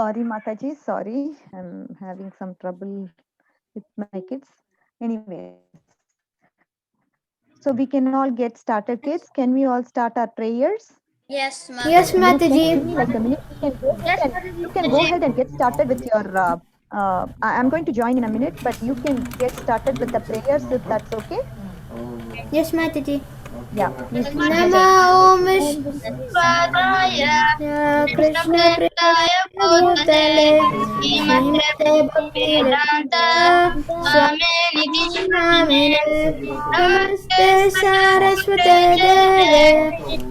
Sorry, Mataji, sorry. I'm having some trouble with my kids. Anyways, so we can all get started, kids. Can we all start our prayers? Yes, Yes, Mataji. You can give Mataji. me like a minute. You can go ahead and get started with your. I'm going to join in a minute, but you can get started with the prayers if that's okay. Yes, Mataji. Yeah, please go ahead. Nama Om Padaya, Krishna Prasthaya Prestaya Bhutale, Bhutale Srimate Srimate Bhakti Bhakti Vedanta, Vedanta Swami Niti Swami Namine, Namine Namaste Namaste Saraswate Saraswate Deve, Deve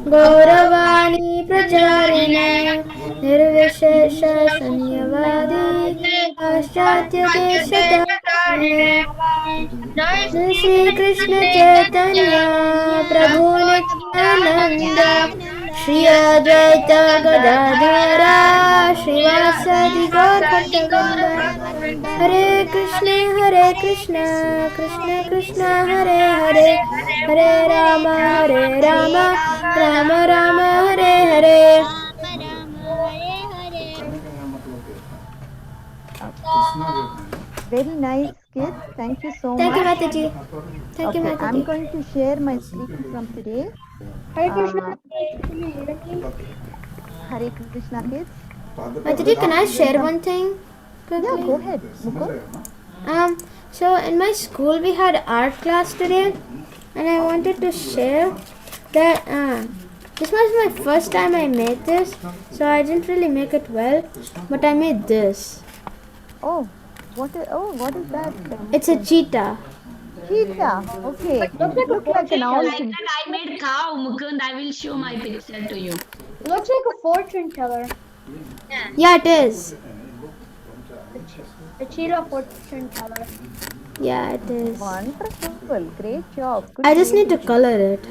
Gauravani Gauravani Pracharine, Pracharine Nirvishesha Shanyavadi Namaste Paschatya Deshatarine Jai Shri Krishna Chaitanya Prabhu Nityananda Shri Advaita Gadadhara Srivasadi Gaur Bhaktavrinda Hare Krishna Krishna Krishna Hare Hare Hare Rama Rama Rama Hare Hare Very nice, kids. Thank you so Thank you, much. Mataji. Thank you, Okay, I'm Mataji. going to share my screen from today. Hare Uh, Krishna. Can you hear me? Hare Krishna, kids. Mataji, can I share one thing Yeah, quickly? go ahead, Mukund. So in my school we had art class today, and I wanted to share that this was my first time I made this, so I didn't really make it well, but I made this. Oh, what is that? It's a Mukund? cheetah. Cheetah. Okay, Looks like a look like an fortune owl teller. to me. I made cow, Mukund. I will show my picture to you. Looks like a fortune teller. Yeah, it is. A cheetah fortune teller. Yeah, it is. Wonderful, great job. Good I just need to creativity. color it,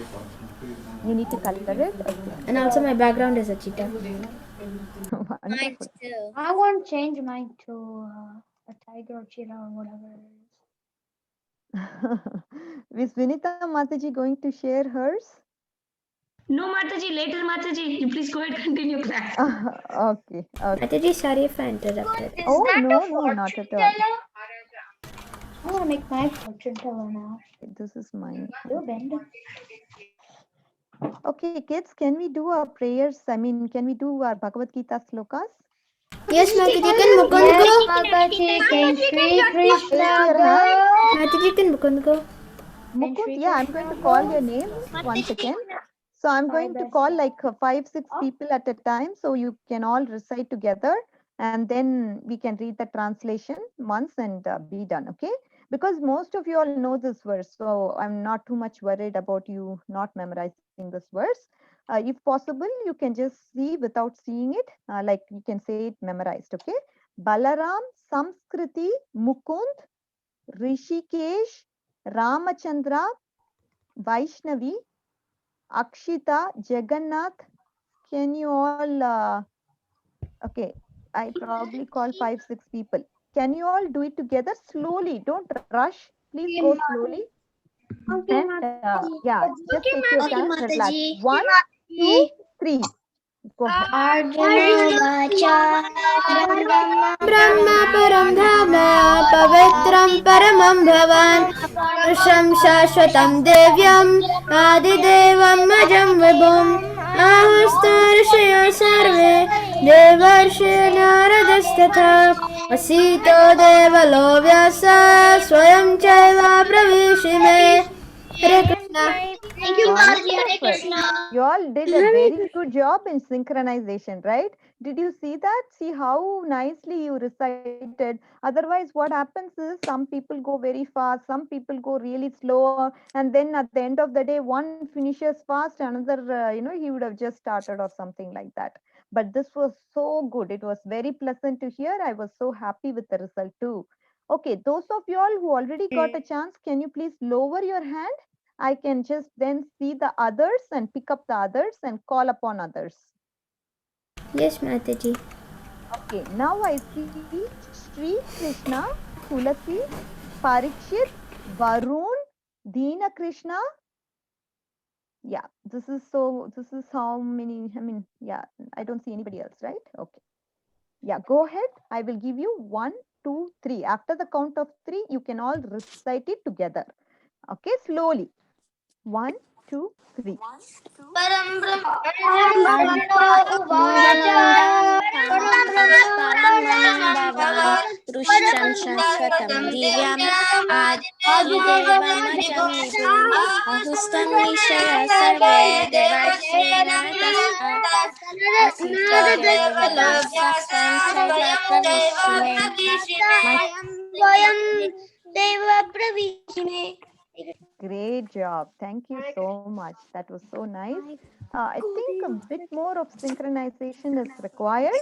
You need to color it. Okay, and also my background is a cheetah. Mine wonderful. too. I want to change mine to a tiger or cheetah or whatever it is. Is Vinita Mataji going to share hers? No, Mataji, later, Mataji. You please go ahead, continue class. Okay, okay. Mataji, sorry if I interrupted. Oh, no, not at all. I want to make my fortune teller now. This is mine. Do bend. Okay, kids, can we do our prayers? I mean, can we do our Bhagavad Gita slokas? Yes, Mataji, can Mukund Yes, go? Mataji, can Shri Raise Krishna your hand. go? Mataji, can Mukund go? Can Mukund, Shri yeah, I'm going to Krishna call go? your names once again. So I'm Try going to best. call like 5, 6 Oh. people at a time. So you can all recite together and then we can read the translation once and be done. Okay. Because most of you all know this verse. So I'm not too much worried about you not memorizing this verse. If possible, you can just see without seeing it. Like you can say it memorized. Okay. Balaram, Samskriti, Mukund, Rishikesh, Ramachandra, Vaishnavi, Akshita, Jagannath. Can you all? Okay, I probably call 5, 6 people. Can you all do it together slowly? Don't rush. Please go slowly. And yeah, just take your time, Okay, relax. Mataji. 1, 2, 3. Go ahead. Arjuna Vacha ब्रह्म परं धाम पवित्रं परमं भवान् पुरुषं शाश्वतं देव्यम् आदिदेवम् अजं विभुम् आहुस्तु ऋषयो सर्वे देवर्षयो नारदस्तथा वसितो देवलो व्यासः स्वयं चैव प्रविशिमे हरे Krishna Thank you, Mataji. Hare Wonderful. Krishna. You all did a very good job in synchronization, right? Did you see that? See how nicely you recited. Otherwise, what happens is some people go very fast, some people go really slow, and then at the end of the day, one finishes fast, another, he would have just started or something like that. But this was so good. It was very pleasant to hear. I was so happy with the result too. Okay, those of you all who already got a chance, can you please lower your hand? I can just then see the others and pick up the others and call upon others. Yes, Mataji. Okay, now I see Sri Krishna, Tulasi, Parikshit, Varun, Deena Krishna. Yeah, this is how many, I mean, yeah, I don't see anybody else, right? Okay. Yeah, go ahead. I will give you 1, 2, 3. After the count of 3, you can all recite it together. Okay, slowly. 1, 2, 3. Param Brahma Arjuna Uvacha Uvacha Param Brahma Rusham Shashwatam Divyam Adidevamacham Nidum Ahustam Nishaya Sarve Devarshine Naradas Asita Devala Pravishine Vayam Deva Pravishine. Great job. Thank you so much. That was so nice. I think a bit more of synchronization is required,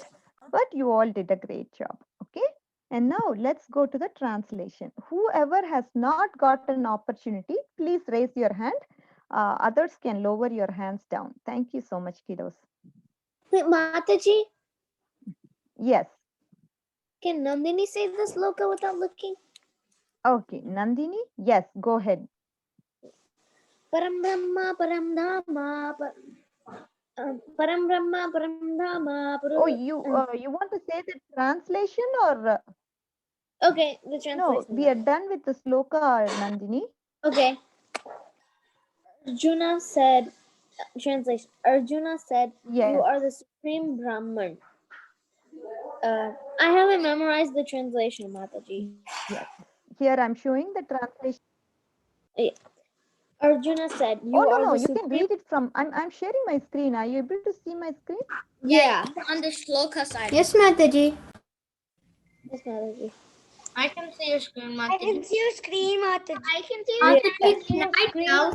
but you all did a great job. Okay. And now let's go to the translation. Whoever has not got an opportunity, please raise your hand. Others can lower your hands down. Thank you so much, kiddos. Wait, Mataji, Yes. can Nandini say this sloka without looking? Okay. Nandini? Yes. Go ahead. Param Brahma, Param Dhamma, Param Brahma, Param Dhamma. Oh, you want to say the translation or Okay, the translation. no? We are done with the sloka, Nandini. Okay. Arjuna said, translation. Arjuna said, Yes. "You are the supreme Brahman." I haven't memorized the translation, Mataji. Yes. Here I'm showing the translation. Arjuna said, "You Oh are no, the you supreme." can read it from. I'm sharing my screen. Are you able to see my screen? Yeah. On the shloka side. Yes, Mataji. Yes, Mataji. I can see your screen, I can Mataji. see your screen, Mataji. I can see Yeah.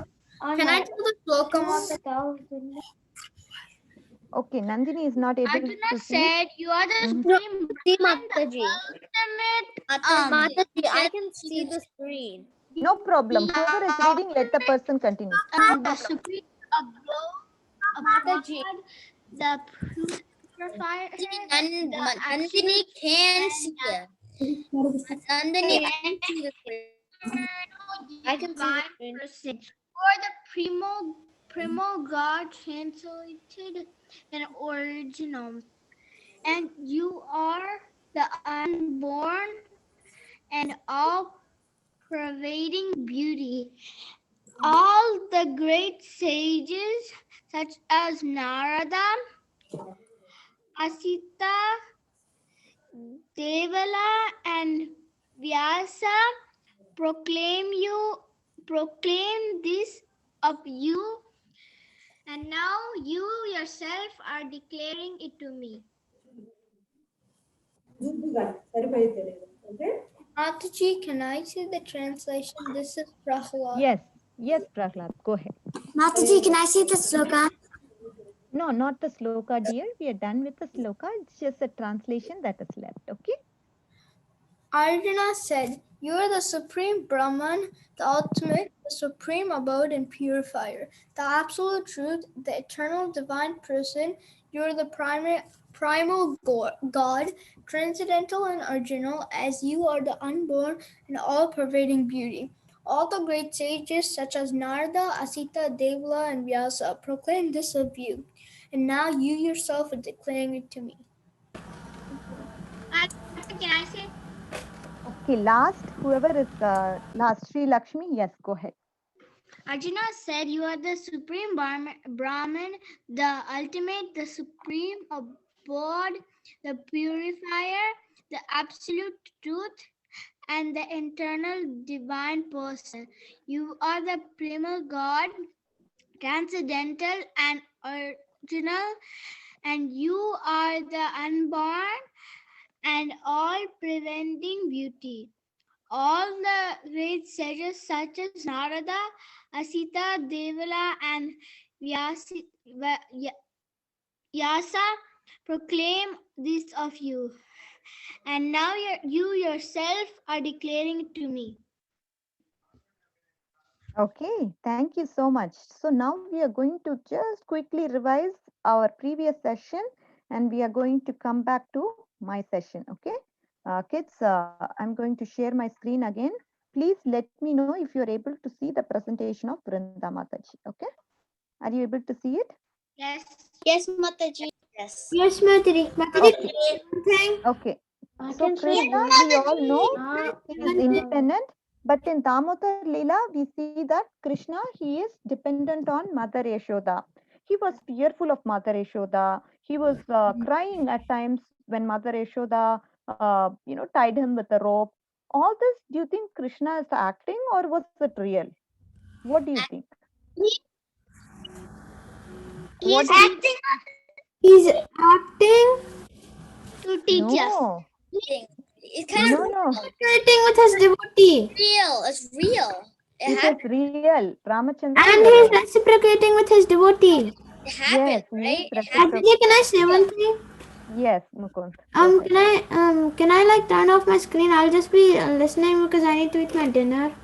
Can I tell the shloka? Okay, Nandini is not able Arjuna to see. said, "You are the Mhm. supreme See, Brahman, Mataji. ultimate." Mataji, I can see the screen. No problem. Whoever is reading, let the person continue. The supreme above Mataji. God, the purifier, Nandini can see it. Nandini can see the screen. I can see the screen. person, or the primo God translated and original, and you are the unborn and all pervading beauty. All the great sages, such as Narada, Asita, Devala, and Vyasa, proclaim this of you, and now you yourself are declaring it to me. Mataji, can I see the translation? This is Prahlad. Yes, yes, Prahlad, go ahead. Mataji, can I see the sloka? No, not the sloka, dear. We are done with the sloka. It's just a translation that is left. Okay. Arjuna said, "You are the supreme Brahman, the ultimate, the supreme abode and purifier, the absolute truth, the eternal divine person. You are the primal God, transcendental and original, as you are the unborn and all-pervading beauty. All the great sages, such as Narada, Asita, Devala, and Vyasa, proclaim this of you, and now you yourself are declaring it to me." Can I say? Okay, last, whoever is last, Sri Lakshmi, yes, go ahead. Arjuna said, "You are the supreme Brahman, the ultimate, the supreme abode, the purifier, the absolute truth, and the eternal divine person. You are the primal God, transcendental and original, and you are the unborn and all-pervading beauty. All the great sages such as Narada, Asita, Devala, and Vyasa proclaim this of you, and now you yourself are declaring it to me." Okay, thank you so much. So now we are going to just quickly revise our previous session and we are going to come back to my session. Okay, kids, I'm going to share my screen again. Please let me know if you're able to see the presentation of Vrinda Mataji. Okay, are you able to see it? Yes. Yes, Mataji. Yes. Yes, Mataji. Mataji, Okay. one thing. Okay. I So can say Krishna, one. we all know he is One thing. independent, but in Damodar Leela, we see that Krishna, he is dependent on Mother Yashoda. He was fearful of Mother Yashoda. He was crying at times when Mother Yashoda, tied him with a rope. All this, do you think Krishna is acting or was it real? What do you think? He's What do you? acting He's acting, to teach us. No, It's kind no, of no. communicating with his devotee. real. It's real. It It is happened. real. Ramachandra, And you're he's right. reciprocating with his devotee. It happened, Yes, he right? is It happened. Mataji, can I say one thing? Yes, Mukund. Go ahead. Can I like turn off my screen? I'll just be listening because I need to eat my dinner.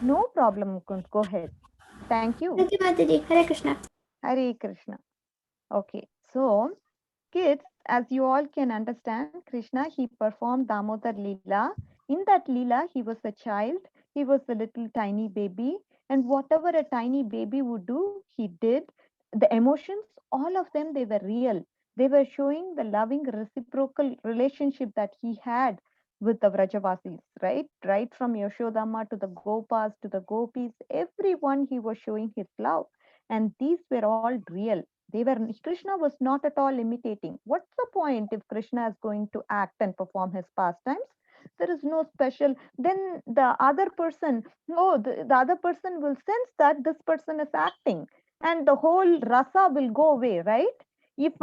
No problem, Mukund. Go ahead. Thank you. Thank you, Mataji. Hare Krishna. Hare Krishna. Okay, so kids, as you all can understand, Krishna, he performed Damodar Leela. In that Leela, he was a child, he was a little tiny baby, and whatever a tiny baby would do, he did. The emotions, all of them, they were real. They were showing the loving reciprocal relationship that he had with the Vrajavasis, right? Right from Yashodama to the Gopas to the Gopis, everyone he was showing his love. And these were all real. They were Krishna was not at all imitating. What's the point if Krishna is going to act and perform his pastimes? There is no special. Then the other person, the other person will sense that this person is acting, and the whole rasa will go away, right? If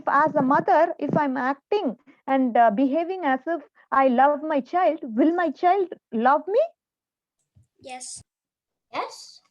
as a mother, if I'm acting and behaving as if I love my child, will my child love me? Yes. Yes.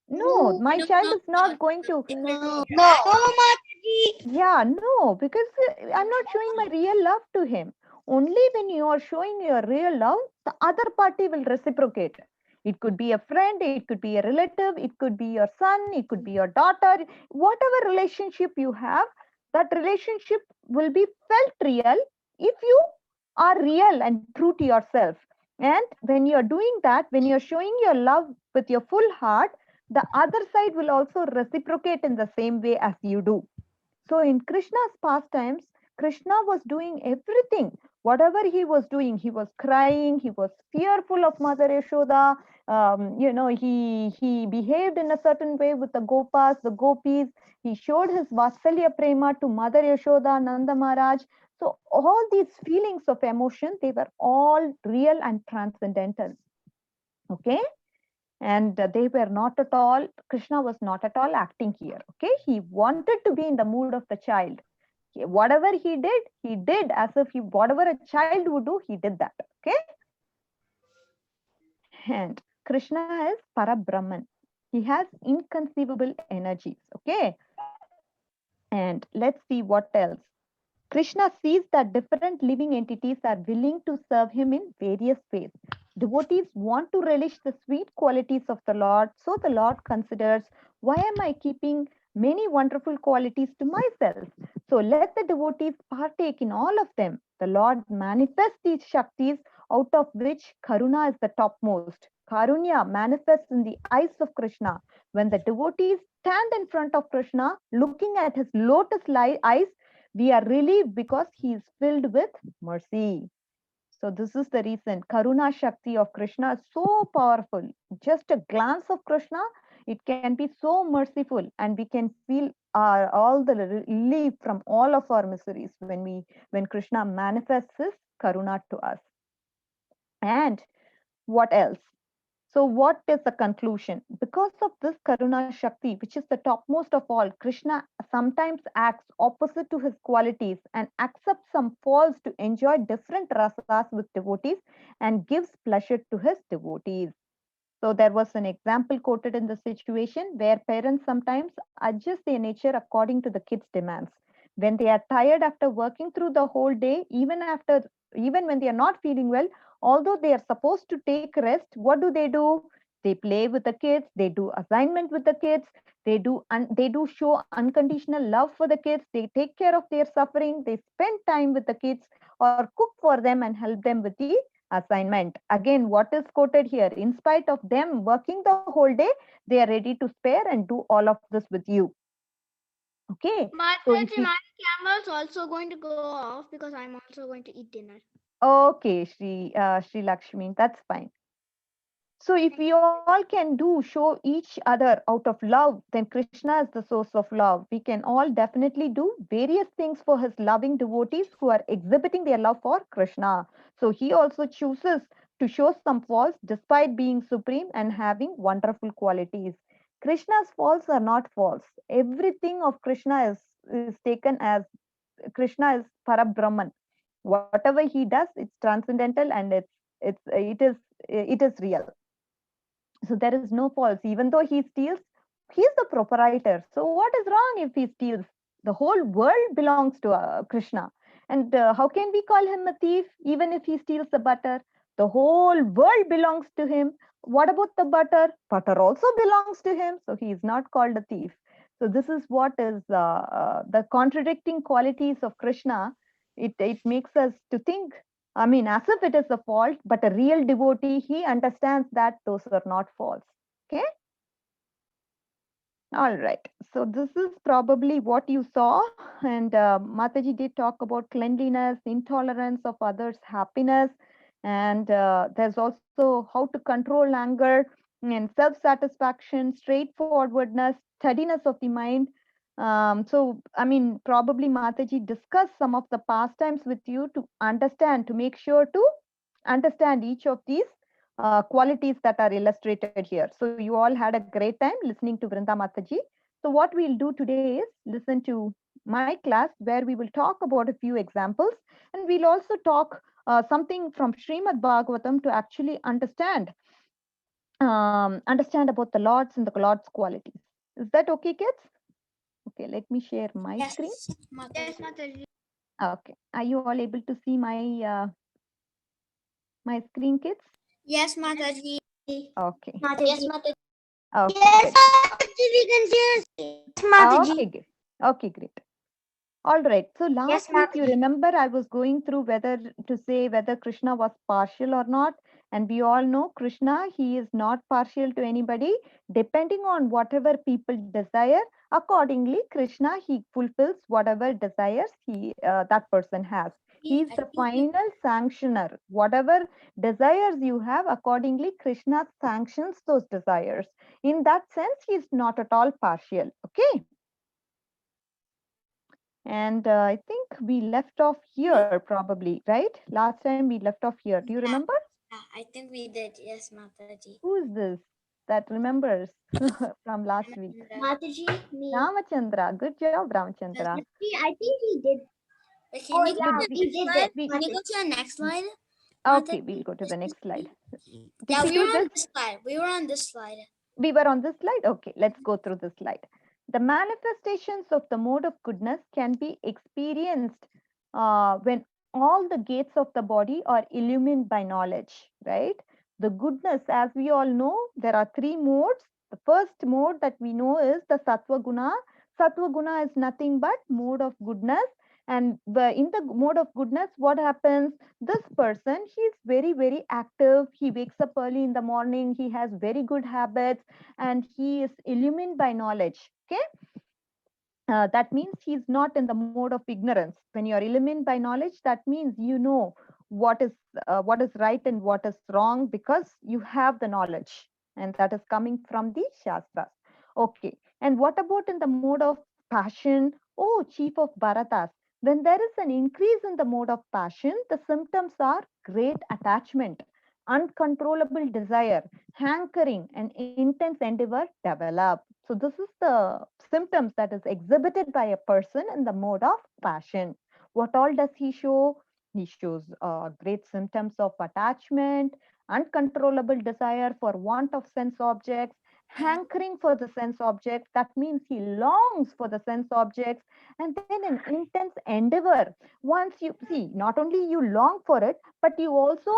No, my No, child no, is not going to. no. No, Mataji. Yeah, no, because I'm not showing my real love to him. Only when you are showing your real love, the other party will reciprocate. It could be a friend, it could be a relative, it could be your son, it could be your daughter. Whatever relationship you have, that relationship will be felt real if you are real and true to yourself. And when you're doing that, when you're showing your love with your full heart, the other side will also reciprocate in the same way as you do. So in Krishna's pastimes, Krishna was doing everything. Whatever he was doing, he was crying, he was fearful of Mother Yashoda. He behaved in a certain way with the Gopas, the Gopis. He showed his Vatsalya Prema to Mother Yashoda, Nanda Maharaj. So all these feelings of emotion, they were all real and transcendental. Okay, and they were not at all, Krishna was not at all acting here. Okay, he wanted to be in the mood of the child. Whatever he did as if whatever a child would do, he did that. Okay, and Krishna is Parabrahman. He has inconceivable energies. Okay, and let's see what else. Krishna sees that different living entities are willing to serve him in various ways. Devotees want to relish the sweet qualities of the Lord, so the Lord considers, why am I keeping many wonderful qualities to myself? So let the devotees partake in all of them. The Lord manifests these Shaktis, out of which Karuna is the topmost. Karunya manifests in the eyes of Krishna. When the devotees stand in front of Krishna, looking at his lotus eyes, we are relieved because he is filled with mercy. So this is the reason Karuna Shakti of Krishna is so powerful. Just a glance of Krishna, it can be so merciful, and we can feel all the relief from all of our miseries when Krishna manifests his Karuna to us. And what else? So, what is the conclusion? Because of this Karuna Shakti, which is the topmost of all, Krishna sometimes acts opposite to his qualities and accepts some faults to enjoy different rasas with devotees and gives pleasure to his devotees. So, there was an example quoted in the situation where parents sometimes adjust their nature according to the kids' demands. When they are tired after working through the whole day, even when they are not feeling well, although they are supposed to take rest, what do? They play with the kids, they do assignment with the kids, they do show unconditional love for the kids, they take care of their suffering, they spend time with the kids or cook for them and help them with the assignment. Again, what is quoted here? In spite of them working the whole day, they are ready to spare and do all of this with you. Okay. So if Mataji, we, Mataji, Camera's also going to go off because I'm also going to eat dinner. Okay, Sri Lakshmi, that's fine. So if we all can show each other out of love, then Krishna is the source of love. We can all definitely do various things for his loving devotees who are exhibiting their love for Krishna. So he also chooses to show some faults despite being supreme and having wonderful qualities. Krishna's faults are not false. Everything of Krishna is taken as Krishna is Parabrahman. Whatever he does, it's transcendental and it is real. So there is no false. Even though he steals, he's the proprietor. So what is wrong if he steals? The whole world belongs to Krishna. And how can we call him a thief even if he steals the butter? The whole world belongs to him. What about the butter? Butter also belongs to him. So he is not called a thief. So this is what is the contradicting qualities of Krishna. It makes us to think, I mean, as if it is a fault, but a real devotee, he understands that those are not faults. Okay. All right. So this is probably what you saw. And Mataji did talk about cleanliness, intolerance of others' happiness. And there's also how to control anger and self-satisfaction, straightforwardness, steadiness of the mind. So, I mean, probably Mataji discussed some of the pastimes with you to understand, to make sure to understand each of these qualities that are illustrated here. So you all had a great time listening to Vrinda Mataji. So what we'll do today is listen to my class where we will talk about a few examples, and we'll also talk something from Srimad Bhagavatam to actually understand about the Lord's and the Lord's qualities. Is that okay, kids? Okay, let me share my screen. Yes, Mataji. Okay, are you all able to see my screen, kids? Yes, Mataji. Okay. Yes, Mataji. Okay. Yes, Good. Mataji, we can hear. Okay, good. Okay, great. All right. So last week, you remember I was going through whether to say whether Krishna was partial or not. And we all know Krishna, he is not partial to anybody. Depending on whatever people desire, accordingly, Krishna, he fulfills whatever desires that person has. He is the final sanctioner. Whatever desires you have, accordingly, Krishna sanctions those desires. In that sense, he is not at all partial. Okay. And I think we left off here probably, right? Last time we left off here. Do you remember? I think we did. Yes, Mataji. Who is this that remembers from last week? Mataji, me. Ramachandra. Good job, Ramachandra. I think we did. Wait, can you go to the next slide? Can you go to the next slide? Okay, we'll go to the next slide. Did Yeah, we we do were on this? this slide. We were on this slide. We were on this slide? Okay, let's go through this slide. The manifestations of the mode of goodness can be experienced when all the gates of the body are illumined by knowledge, right? The goodness, as we all know, there are three modes. The first mode that we know is the Sattva Guna. Sattva Guna is nothing but mode of goodness. And in the mode of goodness, what happens? This person, he is very, very active. He wakes up early in the morning. He has very good habits and he is illumined by knowledge. Okay. That means he's not in the mode of ignorance. When you are illumined by knowledge, that means you know what is right and what is wrong because you have the knowledge, and that is coming from the Shastras. Okay. And what about in the mode of passion? Oh, chief of Bharatas. When there is an increase in the mode of passion, the symptoms are great attachment, uncontrollable desire, hankering, and intense endeavor develop. So this is the symptoms that is exhibited by a person in the mode of passion. What all does he show? He shows great symptoms of attachment, uncontrollable desire for want of sense objects, hankering for the sense objects. That means he longs for the sense objects, and then an intense endeavor. Once you see, not only you long for it, but you also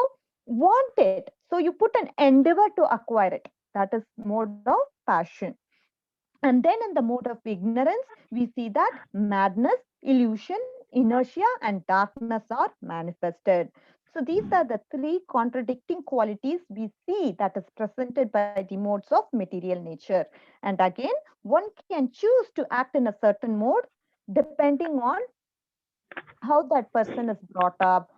want it. So you put an endeavor to acquire it. That is mode of passion. And then in the mode of ignorance, we see that madness, illusion, inertia, and darkness are manifested. So these are the three contradicting qualities we see that is presented by the modes of material nature. And again, one can choose to act in a certain mode depending on how that person is brought up,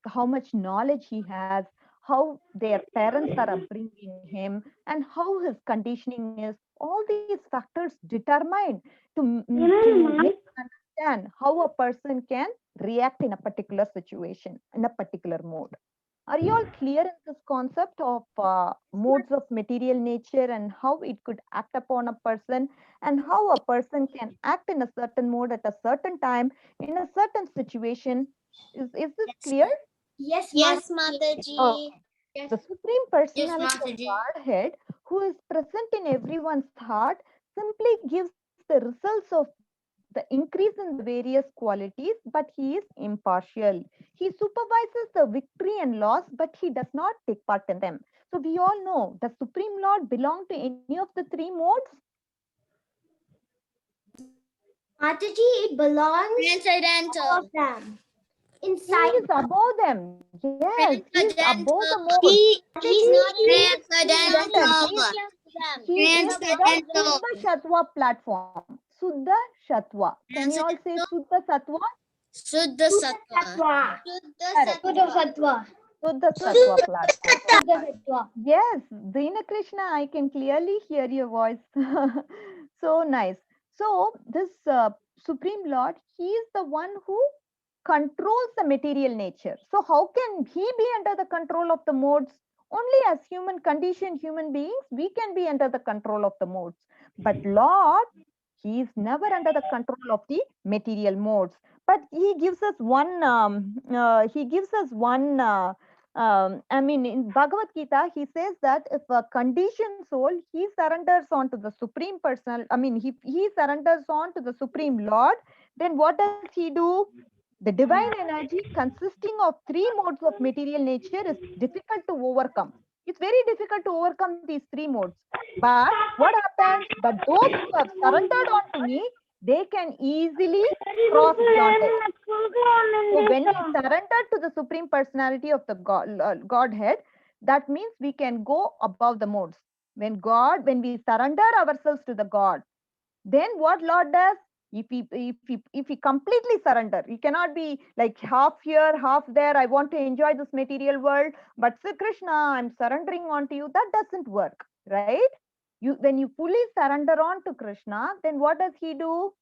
how much knowledge he has, how their parents are upbringing him, and how his conditioning is. All these factors determine to make understand how a person can react in a particular situation, in a particular mode. Are you all clear in this concept of modes of material nature and how it could act upon a person, and how a person can act in a certain mode at a certain time in a certain situation? Is this clear? Yes, Mataji. Oh, the Supreme Yes, Personality of Mataji. Godhead, who is present in everyone's heart, simply gives the results of the increase in the various qualities, but he is impartial. He supervises the victory and loss, but he does not take part in them. So we all know the Supreme Lord belong to any of the three modes. Mataji, it belongs Transcendental. all of them. He Inside. is above them. Yes, he is above the Transcendental. modes. He's not He is transcendental. He is the Transcendental. Suddha Shatwa platform. Suddha Shatwa. Can you all say Suddha Sattva? Suddha Sattva. Sattva. Correct. Buddha Sattva. Suddha Sattva platform. Buddha Sattva. Yes, Dina Krishna, I can clearly hear your voice. So nice. So this Supreme Lord, he is the one who controls the material nature. So how can he be under the control of the modes? Only as human conditioned human beings, we can be under the control of the modes. But Lord, he is never under the control of the material modes. But he gives us one. I mean, in Bhagavad Gita, he says that if a conditioned soul, he surrenders on to the Supreme Personal, I mean, he surrenders on to the Supreme Lord, then what does he do? The divine energy consisting of three modes of material nature is difficult to overcome. It's very difficult to overcome these three modes. But what happens? But those who have surrendered on to me, they can easily cross beyond it. So when we surrender to the Supreme Personality of the Godhead, that means we can go above the modes. When we surrender ourselves to the God, then what Lord does? If we completely surrender, we cannot be like half here, half there. I want to enjoy this material world, but Sri Krishna, I'm surrendering on to you. That doesn't work, right? When you fully surrender on to Krishna, then what does he do?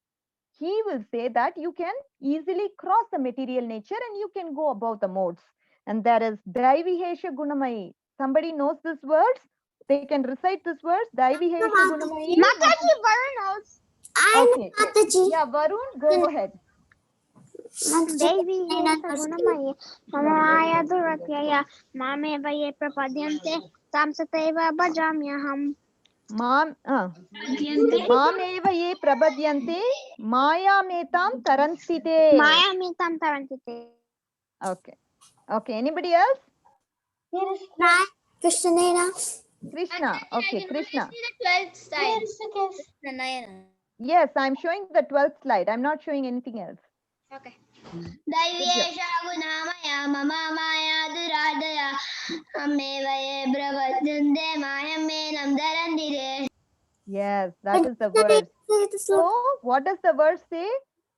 He will say that you can easily cross the material nature and you can go above the modes. And there is Daivihesha Gunamai. Somebody knows these words? They can recite this verse. Daivihesha Gunamai. Mataji, Varun knows. Okay. Yeah, Varun, go ahead. Devi गुणमयि मम माया दुरत्यया मामेव ये प्रपद्यन्ते तां सतैव भजाम्यहम्. Mameva ye prabhadyante mayametam tarantite. मायामितां तरन्ति ते. Okay. Okay. Anybody else? Krishnena. Krishna. Okay, Krishna. The 12th slide. Yes, I'm showing the 12th slide. I'm not showing anything else. Okay. दैव्येषा गुणामया मम माया दुरादया अम्मेव ये प्रपद्यन्ते मायमेनं धरन्ति ते. Yes, that is the verse. So, what does the verse say?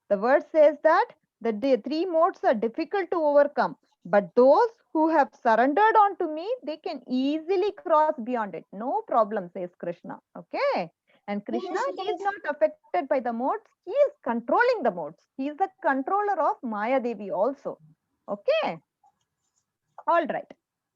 The verse says that the three modes are difficult to overcome, but those who have surrendered on to me, they can easily cross beyond it. No problem, says Krishna. Okay. And Krishna, he is not affected by the modes. He is controlling the modes. He is the controller of Maya Devi also. Okay. All right.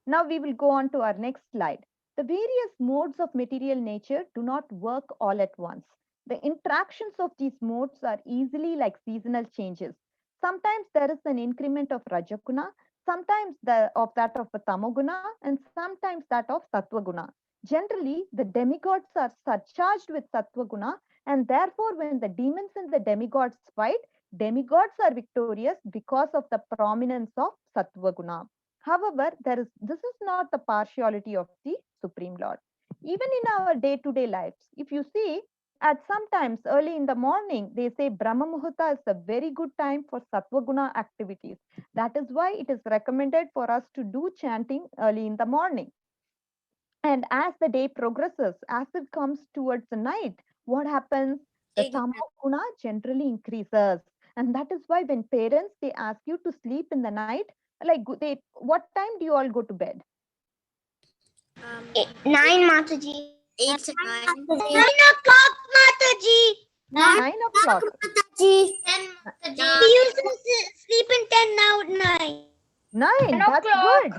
Now we will go on to our next slide. The various modes of material nature do not work all at once. The interactions of these modes are easily like seasonal changes. Sometimes there is an increment of Rajaguna, sometimes of that of Tamoguna, and sometimes that of Sattva-guna. Generally, the demigods are surcharged with Sattva-guna, and therefore when the demons and the demigods fight, demigods are victorious because of the prominence of Sattva-guna. However, this is not the partiality of the Supreme Lord. Even in our day-to-day lives, if you see, at sometimes early in the morning, they say Brahma Muhurta is a very good time for Sattva-guna activities. That is why it is recommended for us to do chanting early in the morning. And as the day progresses, as it comes towards the night, what happens? The Tamoguna generally increases. And that is why when parents, they ask you to sleep in the night, like what time do you all go to bed? 9 Mataji. 8 to 9. 9 o'clock Mataji. 9 o'clock. Mataji. 10 Mataji. We used to sleep in 10 now 9. 9, that's good.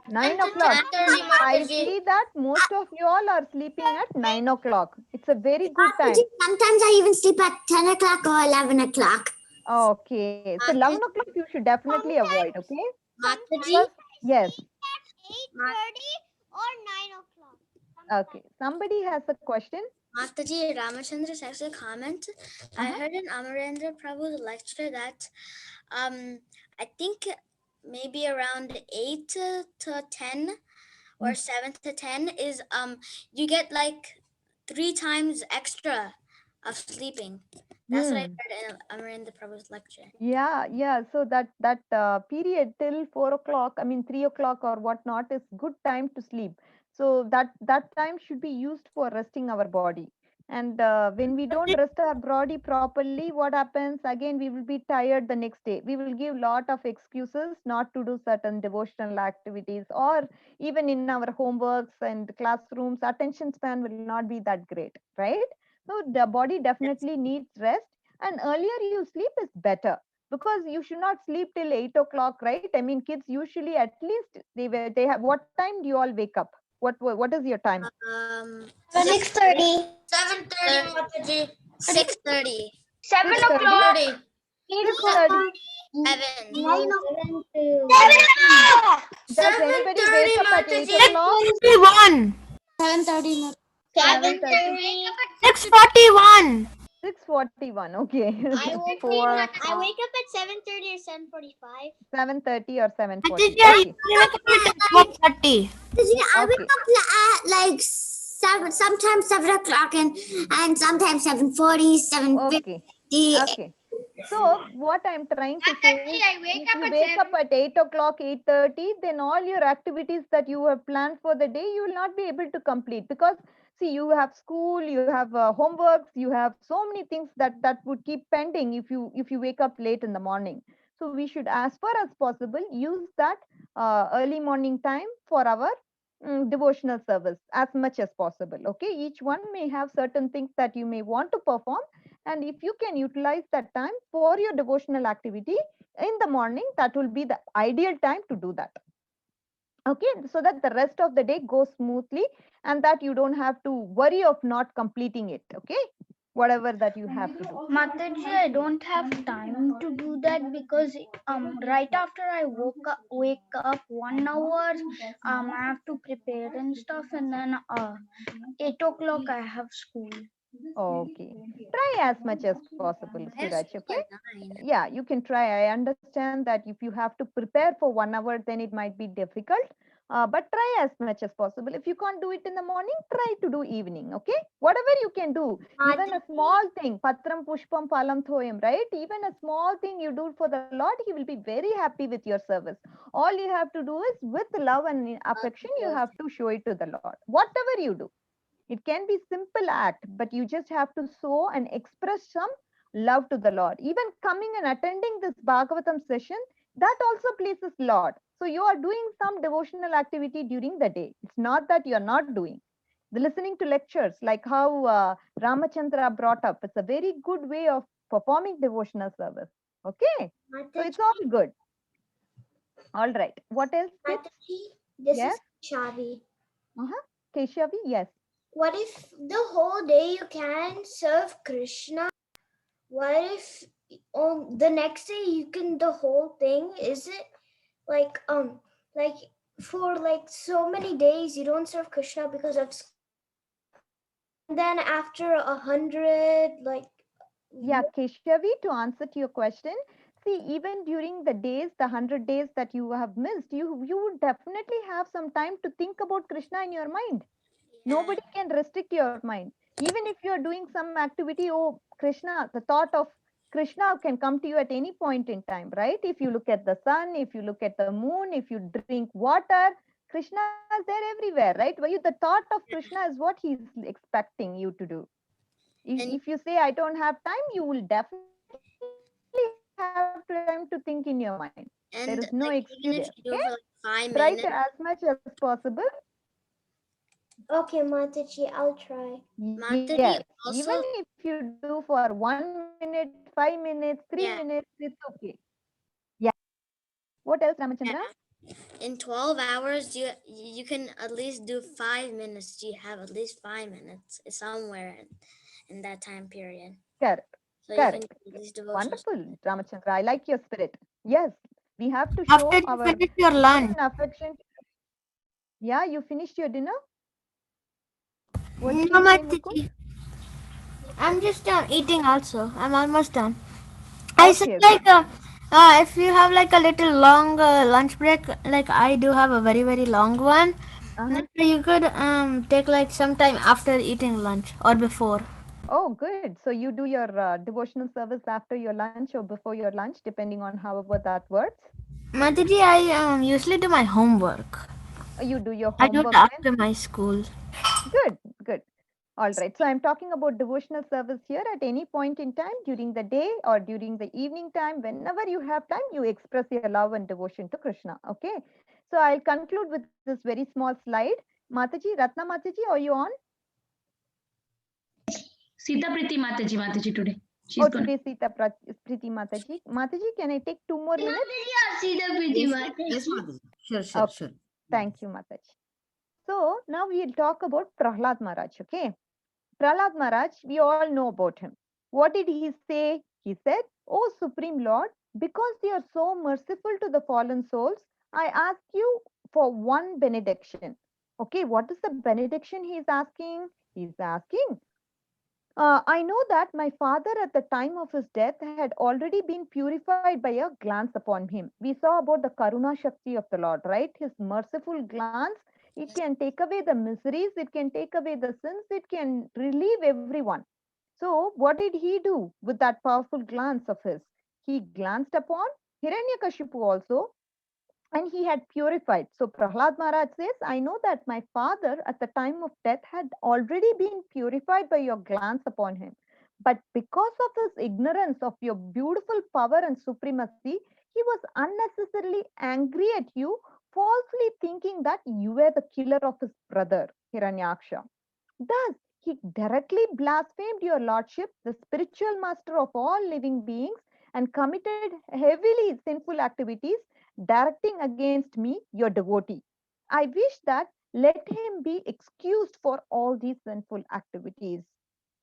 9 o'clock. 10:30 I Mataji. see that most of you all are sleeping at 9 o'clock. It's a very good time. Sometimes I even sleep at 10 o'clock or 11 o'clock. Okay, so 11 o'clock you should definitely avoid, okay? Mataji. Yes, 8:30 or 9 o'clock. okay. Somebody has a question. Mataji, Ramachandra says a comment. I heard in Amarendra Prabhu's lecture that I think maybe around 8 to 10 or 7 to 10 is you get like 3 times extra of sleeping. That's what I heard in Amarendra Prabhu's lecture. Yeah. So that period till 4 o'clock, I mean 3 o'clock or whatnot, is good time to sleep. So that time should be used for resting our body. And when we don't rest our body properly, what happens? Again, we will be tired the next day. We will give lot of excuses not to do certain devotional activities, or even in our homeworks and classrooms, attention span will not be that great, right? So the body definitely needs rest, and earlier you sleep is better, because you should not sleep till 8 o'clock, right? I mean, kids usually at least they have, what time do you all wake up? What is your time? 6:30. 7:30 Mataji. 6:30. 7 6:30? o'clock. 6:30. 7. 9 Does anybody wake up at 8 o'clock? 7:30. 7:30. 6:41. 6:41. Okay. I wake up at 7:30 or 7:45. 7:30 or 7:40. I Okay. wake up at like 7, sometimes 7 o'clock and sometimes 7:40, 7:50. Okay. So what I'm trying to say is, I wake if up you at wake up at 8 o'clock, 8:30, then all your activities that you have planned for the day, you will not be able to complete, because see, you have school, you have homeworks, you have so many things that would keep pending if you wake up late in the morning. So we should, as far as possible, use that early morning time for our devotional service as much as possible. Okay, each one may have certain things that you may want to perform, and if you can utilize that time for your devotional activity in the morning, that will be the ideal time to do that. Okay, so that the rest of the day goes smoothly, and that you don't have to worry of not completing it. Okay, whatever that you have to do. Mataji, I don't have time to do that because right after I wake up 1 hour, I have to prepare and stuff, and then 8 o'clock I have school. Okay, try as much as possible, Suraj. Okay, yeah, you can try. I understand that if you have to prepare for 1 hour, then it might be difficult, but try as much as possible. If you can't do it in the morning, try to do evening. Okay, whatever you can do, even a small thing, patram pushpam phalam thoyam, right? Even a small thing you do for the Lord, he will be very happy with your service. All you have to do is, with love and affection, you have to show it to the Lord, whatever you do. It can be simple act, but you just have to show and express some love to the Lord. Even coming and attending this Bhagavatam session, that also pleases Lord. So you are doing some devotional activity during the day. It's not that you are not doing. The listening to lectures, like how Ramachandra brought up, it's a very good way of performing devotional service. Okay, so it's all good. All right. What else? This Yes? is Shavi. Keshavi, yes. What if the whole day you can serve Krishna? What if on the next day you can the whole thing? Is it like for like so many days you don't serve Krishna because of and then after 100 like Yeah, Keshavi, to answer to your question, see, even during the days, the 100 days that you have missed, you would definitely have some time to think about Krishna in your mind. Nobody can restrict your mind. Even if you're doing some activity, oh, Krishna, the thought of Krishna can come to you at any point in time, right? If you look at the sun, if you look at the moon, if you drink water, Krishna is there everywhere, right? Where the thought of Krishna is what he's expecting you to do. If you say, I don't have time, you will definitely have time. time to think in your mind. There And is no like excuse even there. if you do Okay? it for like 5 Try minutes, to as much as possible. Okay, Mataji, I'll try. Mataji, Yes. also, Even if you do for 1 minute, 5 minutes, 3 yeah, minutes, it's okay. Yeah. What else, Ramachandra? yeah. In 12 hours, you can at least do 5 minutes. You have at least 5 minutes somewhere in that time period. Correct. So you can Correct. do these devotions. Wonderful, Ramachandra. I like your spirit. Yes, we have to show After you our finish your love lunch, and affection. Yeah, you finished your dinner? What did no, you say, Mukund? Mataji. I'm just eating also. I'm almost done. I said Okay, like good. if you have like a little long lunch break, like I do have a very very long one, Uh-huh. then you could take like some time after eating lunch or before. Oh, good. So you do your devotional service after your lunch or before your lunch, depending on however that works. Mataji, I usually do my homework. You do your I do it homework then. after my school. Good, good. All right. So I'm talking about devotional service here at any point in time during the day or during the evening time. Whenever you have time, you express your love and devotion to Krishna. Okay. So I'll conclude with this very small slide. Mataji, Ratna Mataji, are you on? Sita Priti Mataji today. She's Oh, gonna. today Sita Priti Mataji. Mataji, can I take 2 more minutes? Yes, yes, Mataji. Sure, sure, Okay. sure. Thank you, Mataji. So now we'll talk about Prahlad Maharaj. Okay. Prahlad Maharaj, we all know about him. What did he say? He said, "O Supreme Lord, because you are so merciful to the fallen souls, I ask you for one benediction." Okay, what is the benediction he is asking? He is asking, I know that my father at the time of his death had already been purified by a glance upon him. We saw about the Karuna Shakti of the Lord, right? His merciful glance, it can take away the miseries, it can take away the sins, it can relieve everyone. So, what did he do with that powerful glance of his? He glanced upon Hiranyakashipu also, and he had purified. So Prahlad Maharaj says, I know that my father at the time of death had already been purified by your glance upon him. But because of his ignorance of your beautiful power and supremacy, he was unnecessarily angry at you, falsely thinking that you were the killer of his brother, Hiranyaksha. Thus, he directly blasphemed your lordship, the spiritual master of all living beings, and committed heavily sinful activities, directing against me, your devotee. I wish that let him be excused for all these sinful activities.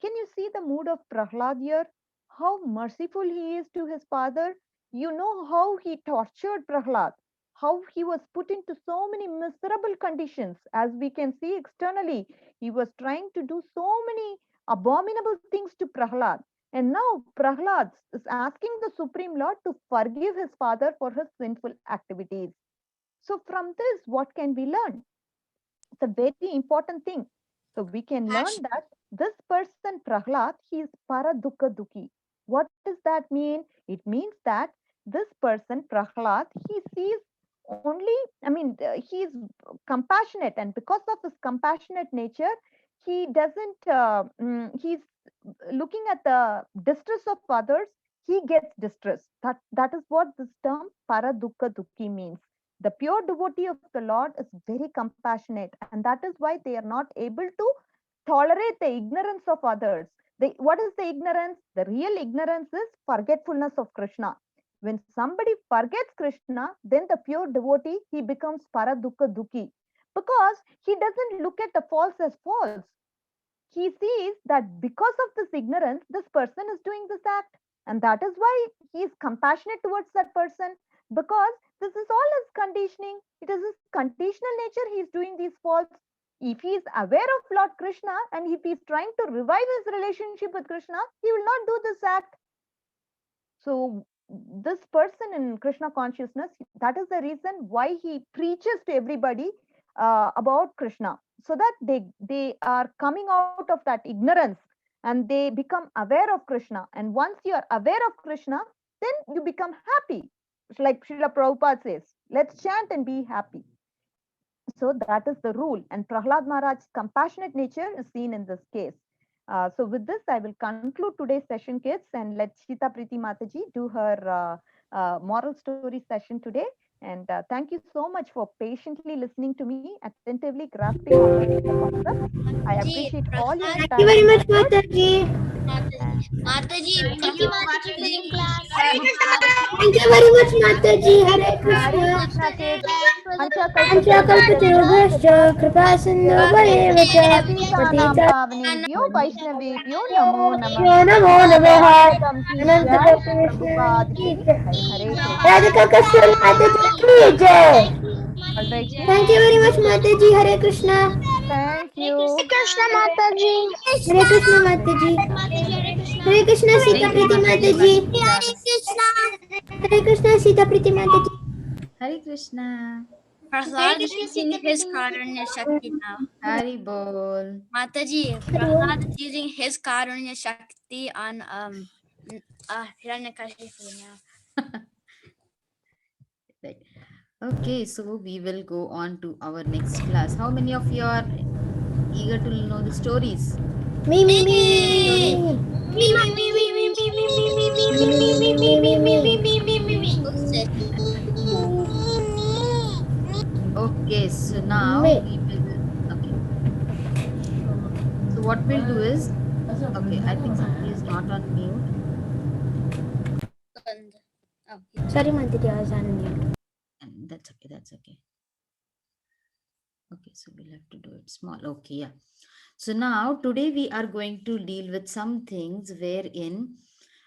Can you see the mood of Prahlad here? How merciful he is to his father. You know how he tortured Prahlad, how he was put into so many miserable conditions, as we can see externally. He was trying to do so many abominable things to Prahlad. And now Prahlad is asking the Supreme Lord to forgive his father for his sinful activities. So, from this, what can we learn? It's a very important thing. So, we can learn Actually, that this person, Prahlad, he is Paradukha Dukhi. What does that mean? It means that this person, Prahlad, he sees only, he is compassionate, and because of his compassionate nature, he doesn't, he's looking at the distress of others, he gets distress. That is what this term Paradukha Dukhi means. The pure devotee of the Lord is very compassionate, and that is why they are not able to tolerate the ignorance of others. What is the ignorance? The real ignorance is forgetfulness of Krishna. When somebody forgets Krishna, then the pure devotee, he becomes Paradukha Dukhi, because he doesn't look at the false as false. He sees that because of this ignorance, this person is doing this act. And that is why he is compassionate towards that person, because this is all his conditioning. It is his conditional nature he is doing these faults. If he is aware of Lord Krishna and if he is trying to revive his relationship with Krishna, he will not do this act. So, this person in Krishna consciousness, that is the reason why he preaches to everybody about Krishna, so that they are coming out of that ignorance and they become aware of Krishna. And once you are aware of Krishna, then you become happy. It's like Srila Prabhupada says, let's chant and be happy. So that is the rule. And Prahlad Maharaj's compassionate nature is seen in this case. So with this, I will conclude today's session, kids, and let Shita Priti Mataji do her moral story session today. And thank you so much for patiently listening to me, attentively grasping all the concepts. I Mataji, appreciate all your Prasad, Thank you time very and much, effort. Mataji. Mataji, Mataji, Thank you, Mataji Mataji, using class. Thank you very much, Mataji. Hare Hare Krishna. Krishna, kids. Vancha Panchakalpatarubhyascha kripa sindhu varevacha Patitanam patita pavanebhyo Vaishnavebhyo namo Yo namaha. namo namaha. Anantam ki Ananta jai, Bhakti Srila Vishnu Prabhupada ki ki jai. jai. Hare Krishna. Radhika Kasuri Mataji ki jai. All right, kids. Thank you very much, Mataji. Hare Krishna. Thank you. Krishna Mataji. Hare Krishna, Mataji. Mataji, Hare Krishna. Hare Krishna, Sita Thank you, Priti Mataji. Mataji. Bye, class. Hare Krishna, Sita Priti Mataji. Hare Krishna. Prasad is using his Karunya Shakti now. Hari Bol. Mataji, Prasad is using his Karunya Shakti on Hiranyakashipu now. Right. Okay, so we will go on to our next class. How many of you are eager to know the stories? Me. Who said Okay, so now Me. we will. Okay, so what we'll do is. Okay, I think somebody is not on mute. Oh, Sorry, Mataji, I was on mute. And that's okay, that's okay. Okay, so we'll have to do it small. Okay, yeah. So now today we are going to deal with some things wherein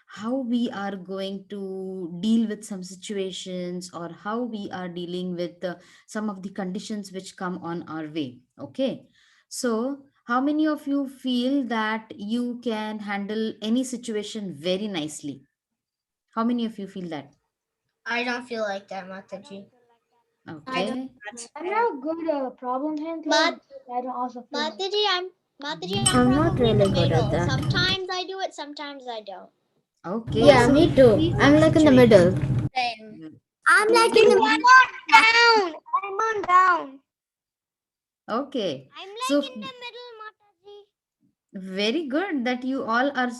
how we are going to deal with some situations or how we are dealing with some of the conditions which come on our way. Okay, so how many of you feel that you can handle any situation very nicely? How many of you feel that? I don't feel like that, Mataji. Okay, I'm not good problem handling. But I don't also feel like Mataji, I'm I'm not probably in the really good at middle. that. Sometimes I do it, sometimes I don't. okay. Yeah, So me too. see I'm some like in the middle. situations. Same. I'm like in the middle. down. I'm on down. Okay, I'm so in the middle, Mataji. very good that you all are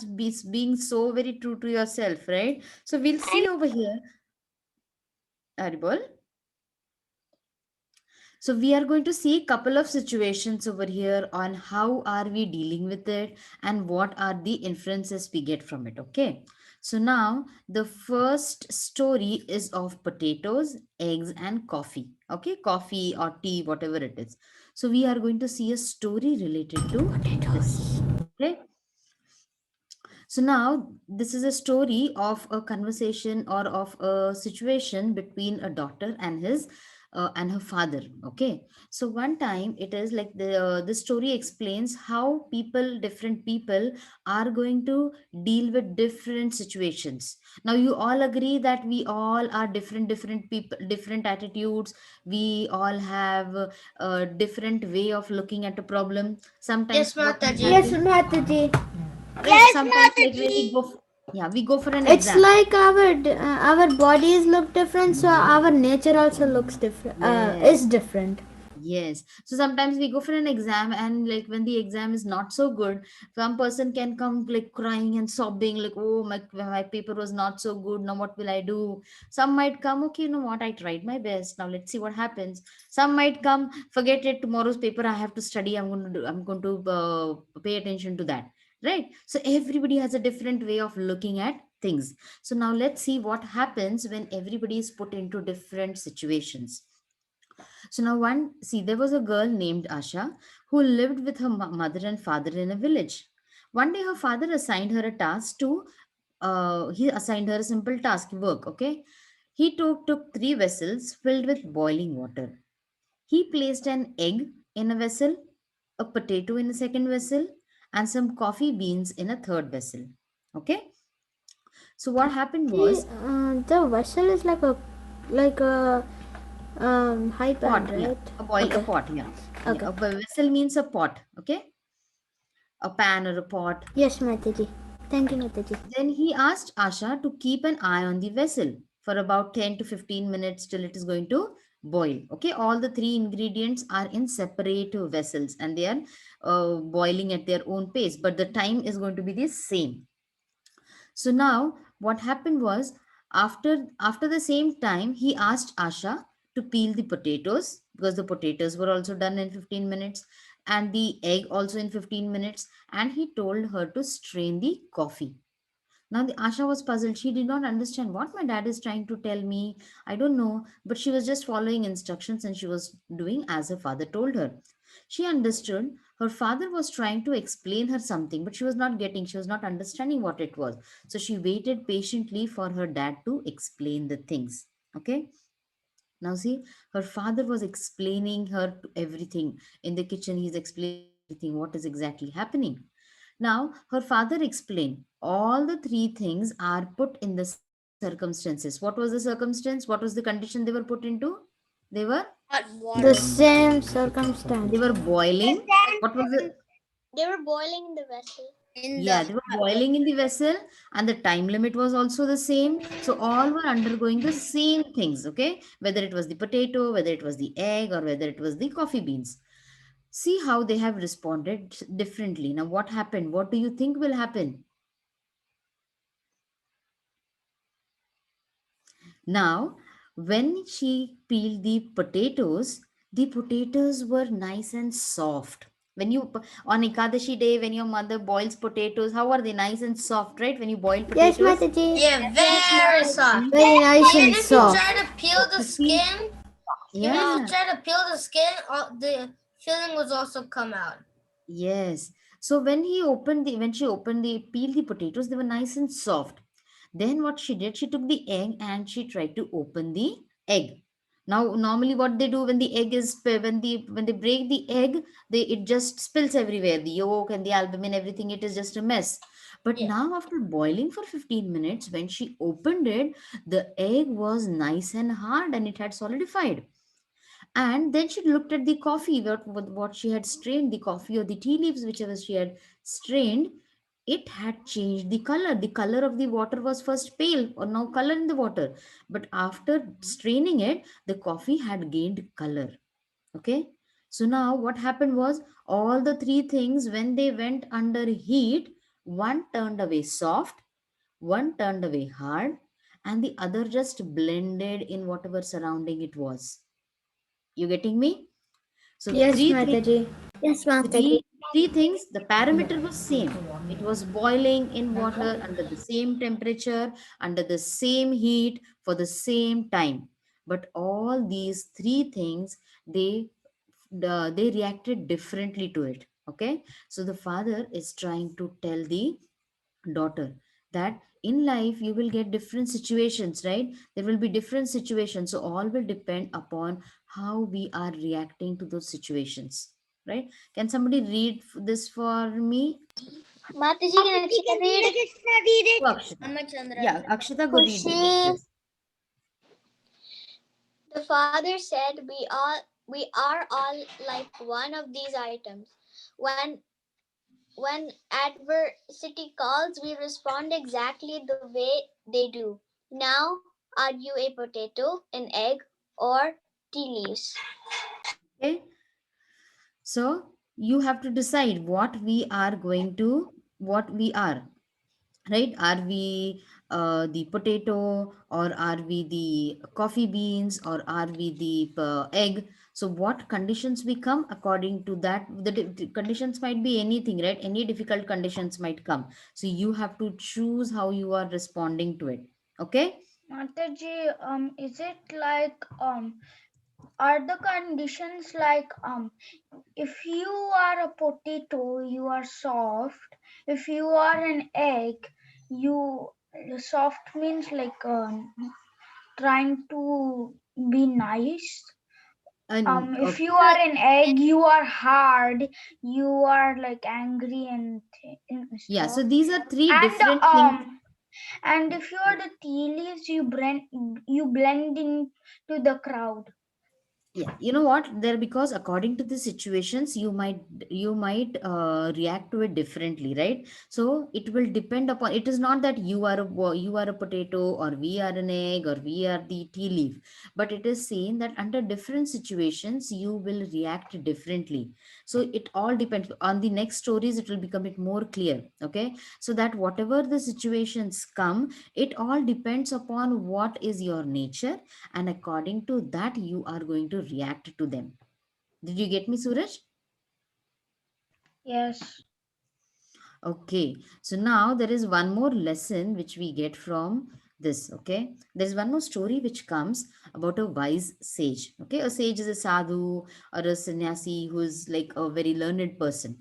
being so very true to yourself, right? So we'll see over here, Aribol. So we are going to see a couple of situations over here on how are we dealing with it and what are the inferences we get from it. Okay. So now the first story is of potatoes, eggs, and coffee. Okay, coffee or tea, whatever it is. So we are going to see a story related to this. Okay. So now this is a story of a conversation or of a situation between a daughter and her father. Okay. So one time it is like the story explains how different people are going to deal with different situations. Now you all agree that we all are different people, different attitudes. We all have a different way of looking at a problem. Sometimes Yes, what will Mataji. Yes, happen, Mataji. like sometimes like when we go yeah, we go for an It's exam. like our bodies look different, so our nature also looks different. Is Yes, different. yes. So sometimes we go for an exam, and like when the exam is not so good, one person can come like crying and sobbing, like, oh, my paper was not so good. Now what will I do? Some might come, okay, you know what, I tried my best. Now let's see what happens. Some might come, forget it, tomorrow's paper I have to study. I'm going to pay attention to that. Right. So everybody has a different way of looking at things. So now let's see what happens when everybody is put into different situations. So now see, there was a girl named Asha who lived with her mother and father in a village. One day her father assigned her a task he assigned her a simple task work. Okay. He took 3 vessels filled with boiling water. He placed an egg in a vessel, a potato in a second vessel, and some coffee beans in a third vessel. Okay. So what happened was The vessel is like a high pan, pot, yeah, right? a Okay. pot, yeah. Okay. Yeah, a vessel means a pot, okay? A pan or a pot. Yes, Mataji. Thank you, Mataji. Then he asked Asha to keep an eye on the vessel for about 10 to 15 minutes till it is going to boil. Okay, all the three ingredients are in separate vessels and they are boiling at their own pace, but the time is going to be the same. So now what happened was, after the same time, he asked Asha to peel the potatoes, because the potatoes were also done in 15 minutes and the egg also in 15 minutes, and he told her to strain the coffee. Now the Asha was puzzled. She did not understand what my dad is trying to tell me. I don't know, but she was just following instructions and she was doing as her father told her. She understood her father was trying to explain her something, but she was not getting, she was not understanding what it was. So she waited patiently for her dad to explain the things. Okay. Now see, her father was explaining her to everything in the kitchen. He's explaining everything, what is exactly happening. Now, her father explained all the three things are put in the same circumstances. What was the circumstance? What was the condition they were put into? They were Hot The water. same circumstance. they were boiling. What was the They were boiling in the vessel. In the yeah, they were hot boiling in the vessel and the time limit was also the same. So all were undergoing the same things, okay? Whether it was the potato, whether it was the egg, or whether it was the coffee beans. See how they have responded differently. Now, what happened? What do you think will happen? Now, when she peeled the potatoes were nice and soft. When you on Ekadashi day, when your mother boils potatoes, how are they? Nice and soft, right? When you boil Yes, potatoes, Mataji. Yeah, very soft. Very nice Even and if you soft. try to peel the skin, even if yeah, you try to peel the skin, the filling was also come out. yes. So when she opened the peeled the potatoes, they were nice and soft. Then what she did, she took the egg and she tried to open the egg. Now, normally what they do when the egg is when they break the egg, they it just spills everywhere. The yolk and the albumin, everything, it is just a mess. But Yeah. now after boiling for 15 minutes, when she opened it, the egg was nice and hard and it had solidified. And then she looked at the coffee, what she had strained, the coffee or the tea leaves, whichever she had strained, it had changed the color. The color of the water was first pale or no color in the water. But after straining it, the coffee had gained color. Okay. So now what happened was all the three things, when they went under heat, one turned away soft, one turned away hard, and the other just blended in whatever surrounding it was. You getting me? So Yes, three things, Mataji. Yes, the Mataji. three things, the parameter was same. It was boiling in water under the same temperature, under the same heat for the same time. But all these three things, they reacted differently to it. Okay. So the father is trying to tell the daughter that in life you will get different situations, right? There will be different situations, so all will depend upon how we are reacting to those situations, right? Can somebody read this for me? Mataji, can Akshita read? Oh, Akshita. Yeah, Akshita, go read this. The father said, we are all like one of these items. When adversity calls, we respond exactly the way they do. Now, are you a potato, an egg, or tea leaves? Okay, so you have to decide what we are going to, what we are, right? Are we the potato, or are we the coffee beans, or are we the egg? So what conditions we come, according to that, the conditions might be anything, right? Any difficult conditions might come, so you have to choose how you are responding to it. Okay. Mataji, is it like are the conditions like if you are a potato, you are soft. If you are an egg, you soft means like trying to be nice. And If you are an egg, you are hard. You are like angry and yeah, stuff. so these are three And different things. and if you are the tea leaves, you blend into the crowd. Yeah, you know what, there, because according to the situations you might react to it differently, right? So it will depend upon, it is not that you are a potato, or we are an egg, or we are the tea leaf, but it is seen that under different situations you will react differently. So it all depends on the next stories, it will become it more clear. Okay, so that whatever the situations come, it all depends upon what is your nature, and according to that you are going to react to them. Did you get me, Suraj? Yes. Okay, so now there is one more lesson which we get from this. Okay, there's one more story which comes about a wise sage. Okay, a sage is a sadhu or a sannyasi who is like a very learned person.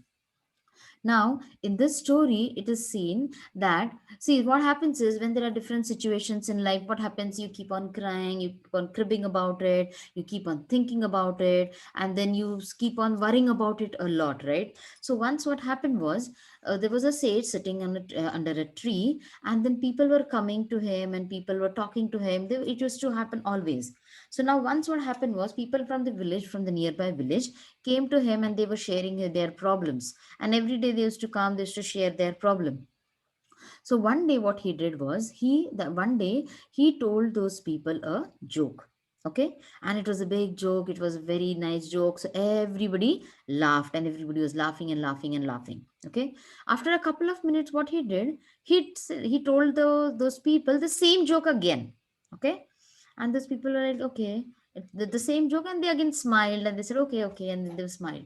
Now, in this story, it is seen that, see, what happens is when there are different situations in life, what happens? You keep on crying, you keep on cribbing about it, you keep on thinking about it, and then you keep on worrying about it a lot, right? So, once what happened was there was a sage sitting under a tree, and then people were coming to him and people were talking to him. It used to happen always. So, now once what happened was people from the village, from the nearby village, came to him and they were sharing their problems, and every day they used to come, they used to share their problem. So one day what he did was, one day he told those people a joke. Okay, and it was a big joke, it was a very nice joke, so everybody laughed, and everybody was laughing and laughing and laughing. Okay, after a couple of minutes what he did, he told those people the same joke again. Okay, and those people were like, okay, the same joke, and they again smiled and they said, okay, okay, and then they smiled.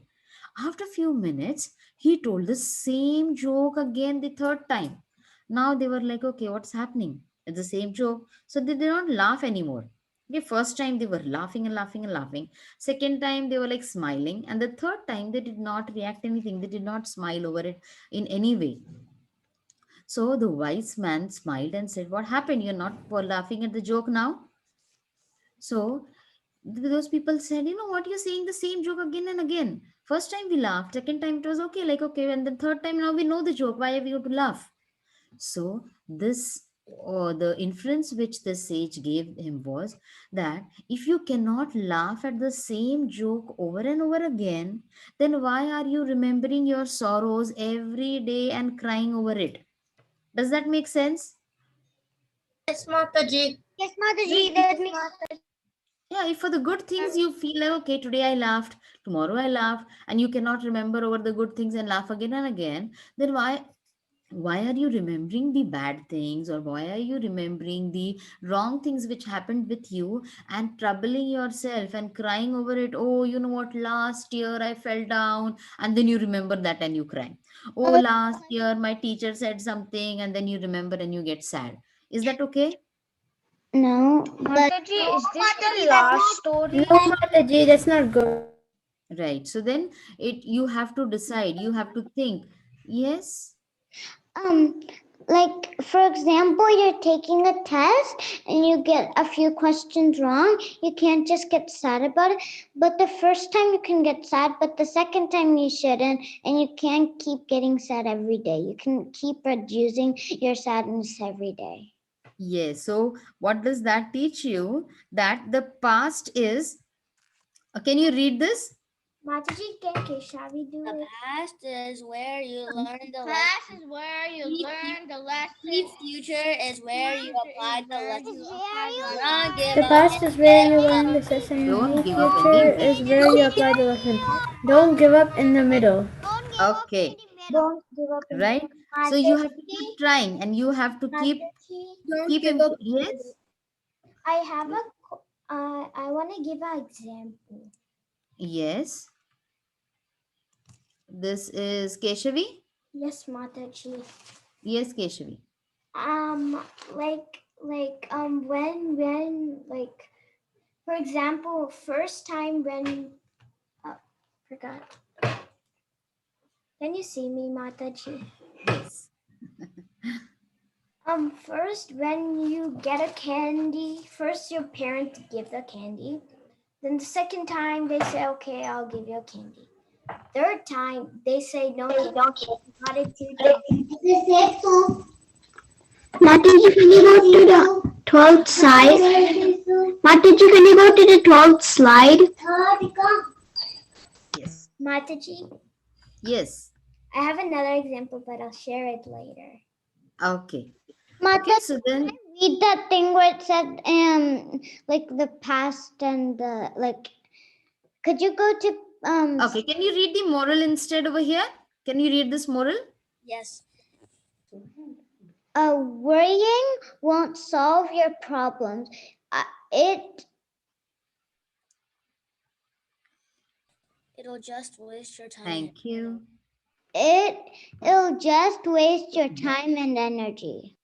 After a few minutes, he told the same joke again the third time. Now they were like, okay, what's happening? It's the same joke. So they did not laugh anymore. The first time they were laughing and laughing and laughing. Second time they were like smiling. And the third time they did not react anything. They did not smile over it in any way. So the wise man smiled and said, what happened? You're not laughing at the joke now? So those people said, you know what, you're saying the same joke again and again. First time we laughed, second time it was okay, like okay, and the third time now we know the joke. Why are we going to laugh? So this, or the inference which the sage gave him was that if you cannot laugh at the same joke over and over again, then why are you remembering your sorrows every day and crying over it? Does that make sense? Yes, Mataji. Yes, Mataji, that makes Yeah, if for the good things you feel like, okay, today I laughed, tomorrow I laugh, and you cannot remember over the good things and laugh again and again, then why are you remembering the bad things, or why are you remembering the wrong things which happened with you and troubling yourself and crying over it? Oh, you know what, last year I fell down, and then you remember that and you cry. Oh, last year my teacher said something, and then you remember and you get sad. Is that okay? No, but Mataji, is this the last story? no, Mataji, that's not good. Right. So then you have to decide, you have to think. Yes. Like for example, you're taking a test and you get a few questions wrong. You can't just get sad about it. But the first time you can get sad, but the second time you shouldn't, and you can't keep getting sad every day. You can keep reducing your sadness every day. Yes. So what does that teach you? That the past is, can you read this? Mataji, shall we do The it? past is where you learn the lesson. Past is where you The learn the lesson. The future is where you apply the lesson. Not give The up past in is where you the learn middle. the lesson. Don't The give up in future the is where you apply the lesson. Don't give up in the middle. Okay. Don't give up in Right. So you have to keep trying, and you have to keep yes. I have a. I want to give an example. Yes. This is Keshavi. Yes, Mataji. Yes, Keshavi. When for example, first time when forgot. Can you see me, Mataji? Yes. First when you get a candy, first your parents give the candy. Then the second time they say, okay, I'll give you a candy. Third time they say, no, got it too. Mataji, when you go to the 12th size, Mataji, can you go to the 12th slide? Yes. Mataji, Yes. I have another example, but I'll share it later. Okay. Mataji, Okay, so then read that thing where it said like the past and the like. Could you go to okay, can you read the moral instead over here? Can you read this moral? Yes. worrying won't solve your problems. It'll just waste your time. Thank you. It'll just waste your time and energy.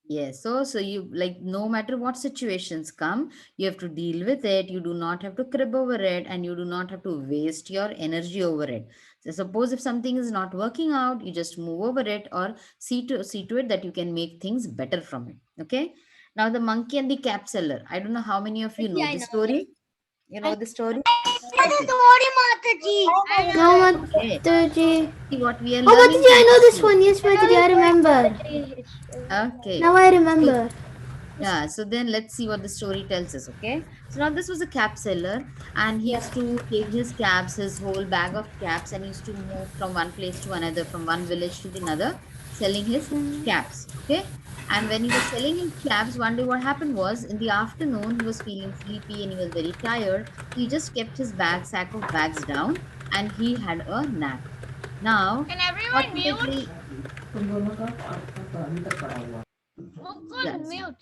Yes, so you like no matter what situations come, you have to deal with it. You do not have to crib over it, and you do not have to waste your energy over it. So suppose if something is not working out, you just move over it or see to it that you can make things better from it. Okay. Now the monkey and the cap seller. I don't know how many of you know Yeah, I the know story. You know the story. No, Okay. Mataji. See what we are Oh, learning. Mataji, I know this from one. Yes, Mataji, I remember. Okay. Now I So remember. yeah, so then let's see what the story tells us. Okay, so now this was a cap seller, and he used to take his caps, his whole bag of caps, and used to move from one place to another, from one village to the another, selling his caps. Okay, and when he was selling his caps, one day what happened was in the afternoon he was feeling sleepy and he was very tired. He just kept his sack of bags down, and he had a nap. Now, Can everyone fortunately, yes. mute?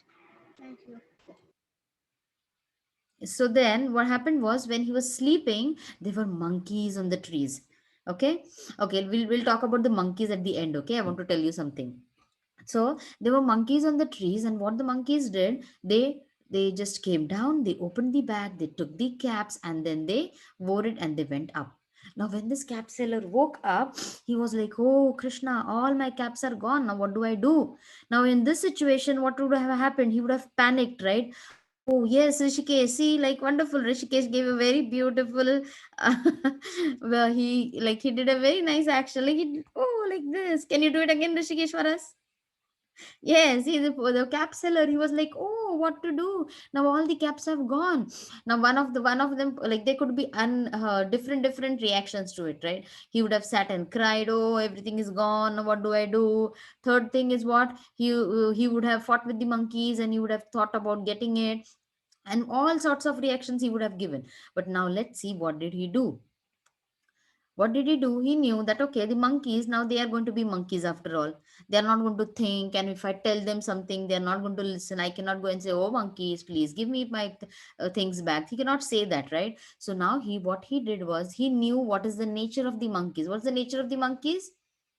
So then what happened was when he was sleeping, there were monkeys on the trees. Okay, we'll talk about the monkeys at the end. Okay, I want to tell you something. So there were monkeys on the trees, and what the monkeys did, they just came down, they opened the bag, they took the caps, and then they wore it and they went up. Now when this cap seller woke up, he was like, oh Krishna, all my caps are gone. Now what do I do? Now in this situation, what would have happened? He would have panicked, right? Oh yes, Rishikesh. See, like wonderful. Rishikesh gave a very beautiful. Well, he did a very nice action. Like this. Can you do it again, Rishikesh, for us? Yes, the cap seller. He was like, oh, what to do now? All the caps have gone. Now one of them, like they could be different reactions to it, right? He would have sat and cried, oh, everything is gone. Now what do I do? Third thing is what he would have fought with the monkeys, and he would have thought about getting it, and all sorts of reactions he would have given. But now let's see, what did he do? What did he do? He knew that, okay, the monkeys, now they are going to be monkeys after all. They are not going to think. And if I tell them something, they are not going to listen. I cannot go and say, oh, monkeys, please give me my things back. He cannot say that, right? So now what he did was he knew what is the nature of the monkeys. What's the nature of the monkeys?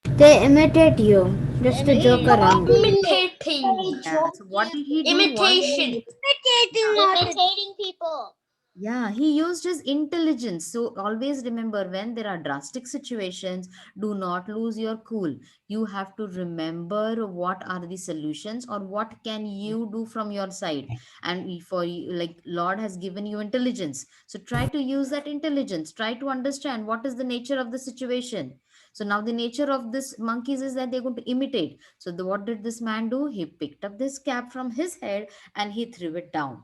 They imitate you just to joke around. Imitating. Yeah. So what did he do? Imitation. Imitating people. Yeah, he used his intelligence. So always remember, when there are drastic situations, do not lose your cool. You have to remember what are the solutions or what can you do from your side. And for you, like Lord has given you intelligence. So try to use that intelligence. Try to understand what is the nature of the situation. So now the nature of this monkeys is that they're going to imitate. So what did this man do? He picked up this cap from his head and he threw it down.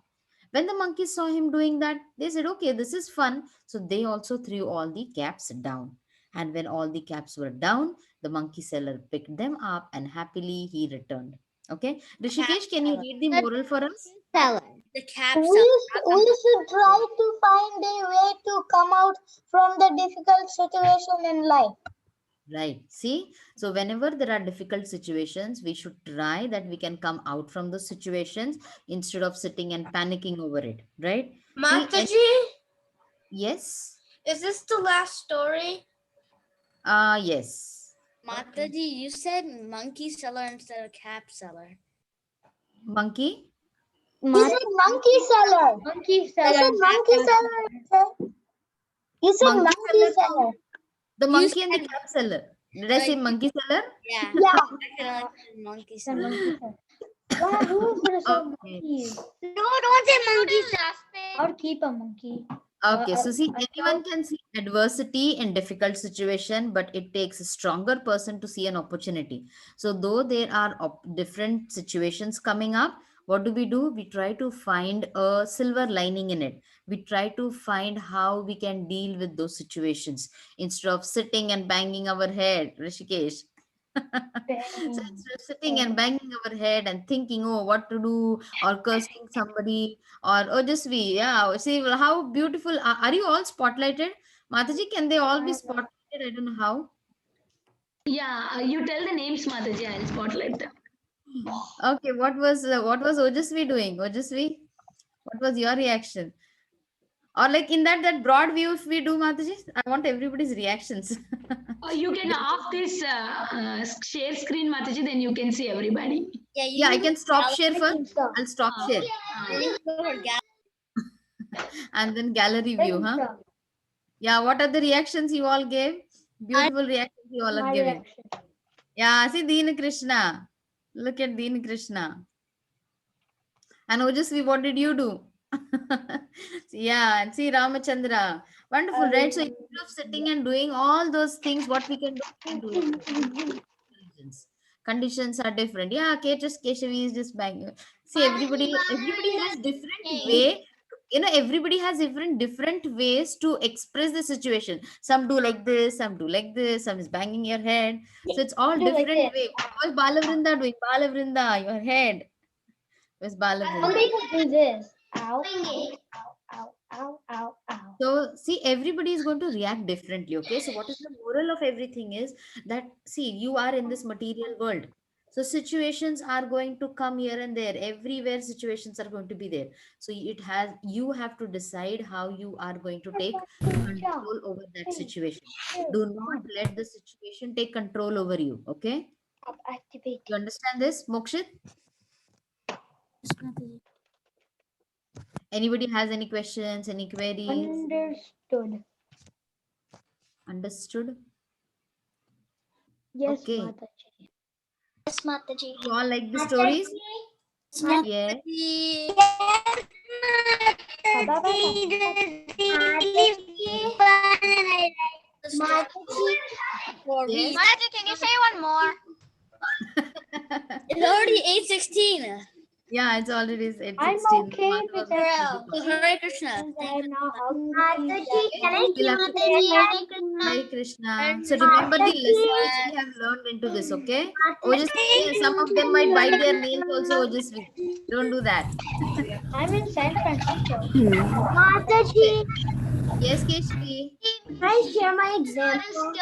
When the monkeys saw him doing that, they said, okay, this is fun. So they also threw all the caps down. And when all the caps were down, the monkey seller picked them up and happily he returned. Okay. Rishikesh, can you read the moral for us? The cap seller. We should try to find a way to come out from the difficult situation in life. Right. See, so whenever there are difficult situations, we should try that we can come out from those situations instead of sitting and panicking over it. Right. See, Mataji, yes. is this the last story? Yes. Mataji, you said monkey seller instead of cap seller. Monkey? You said monkey seller. Monkey You said Monkey monkey seller. The monkey and the cap seller. Did I say monkey seller? Yeah. Yeah. Monkey seller. Okay. No, don't say monkey seller. Or keep a monkey. Okay, so see, anyone can see adversity in difficult situation, but it takes a stronger person to see an opportunity. So though there are different situations coming up, what do? We try to find a silver lining in it. We try to find how we can deal with those situations instead of sitting and banging our head, Rishikesh. So instead of sitting and banging our head and thinking, oh, what to do, or cursing somebody, or oh, just we, yeah. See how beautiful. Are you all spotlighted, Mataji? Can they all be spotlighted? I don't know how. Yeah, you tell the names, Mataji. I'll spotlight them. Okay, what was Ojasvi doing? Ojasvi, what was your reaction? Or like in that broad view, if we do, Mataji, I want everybody's reactions. You can off this share screen, Mataji, then you can see everybody. Yeah, I can stop share first. I'll stop share. And then gallery view, huh? Yeah, what are the reactions you all gave? Beautiful reactions you all are giving. Yeah, see Deen Krishna. Look at Deen Krishna. And Ojasvi, what did you do? Yeah, and see Ramachandra. Wonderful, right? So instead of sitting and doing all those things, what we can do. Conditions are different. Yeah, Keshavi is just banging. See, everybody has different way. Everybody has different ways to express the situation. Some do like this, some do like this, some is banging your head. So it's all different way. What was Balavrinda doing? Balavrinda, your head. Where's Balavrinda? do this. Ow, ow, ow, ow, ow. So see, everybody is going to react differently. Okay. So what is the moral of everything is that, see, you are in this material world. So situations are going to come here and there. Everywhere situations are going to be there. So you have to decide how you are going to take control over that situation. Do not let the situation take control over you. Okay. Activate. You understand this, Mokshit? Anybody has any questions, any queries? Understood. Understood? Yes, Okay. Mataji. Yes, Mataji. You all like the stories? Yes. Yes. Mataji, can you say one more? It's already 8:16. Yeah, it's already 8:16. I'm okay with that. Hare Krishna. Mataji, can I We'll have to- Hare Krishna. So remember the lessons we have learned into this, okay? Ojasvi, some of them might bite their nails also, Ojasvi. Don't do that. I'm in San Francisco. Mataji, Yes, Keshvi. can I share my example?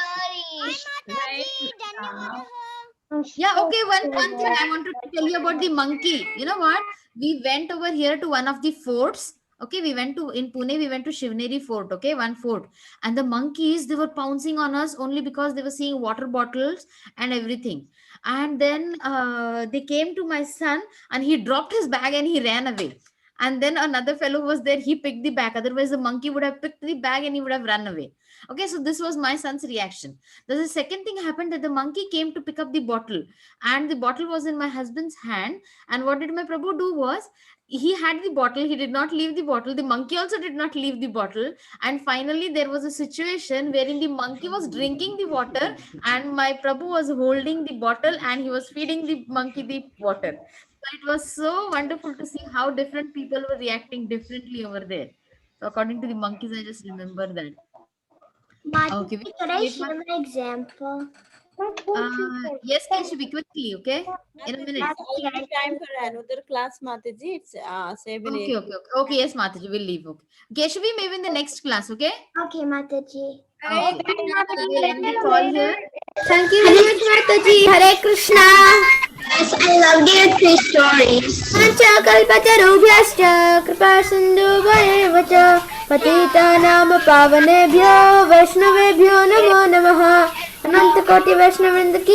Yeah, okay. One thing I wanted to tell you about the monkey. You know what? We went over here to one of the forts. Okay, in Pune, we went to Shivneri Fort. Okay, one fort. And the monkeys, they were pouncing on us only because they were seeing water bottles and everything. And then they came to my son and he dropped his bag and he ran away. And then another fellow was there. He picked the bag. Otherwise, the monkey would have picked the bag and he would have run away. Okay, so this was my son's reaction. The second thing happened that the monkey came to pick up the bottle and the bottle was in my husband's hand. And what did my Prabhu do was, he had the bottle, he did not leave the bottle. The monkey also did not leave the bottle. And finally, there was a situation wherein the monkey was drinking the water and my Prabhu was holding the bottle and he was feeding the monkey the water. So it was so wonderful to see how different people were reacting differently over there. So according to the monkeys, I just remember that. Okay, Mataji, can I share my example? yes, Keshavi, quickly, okay? In a minute. Time for another class, Mataji. It's 7 Okay, yes, Mataji, we'll leave. Okay. Keshavi, maybe in the next class, okay? Okay, Mataji. Okay. We'll end the call here. Thank you very much, Mataji. Hare Krishna. Yes, I love your 3 stories. Kalpatarubhyascha kripa sindhu च पतितानां पावनेभ्यो वैष्णवेभ्यो नमो नमः। अनंत कोटि वैष्णववृंद की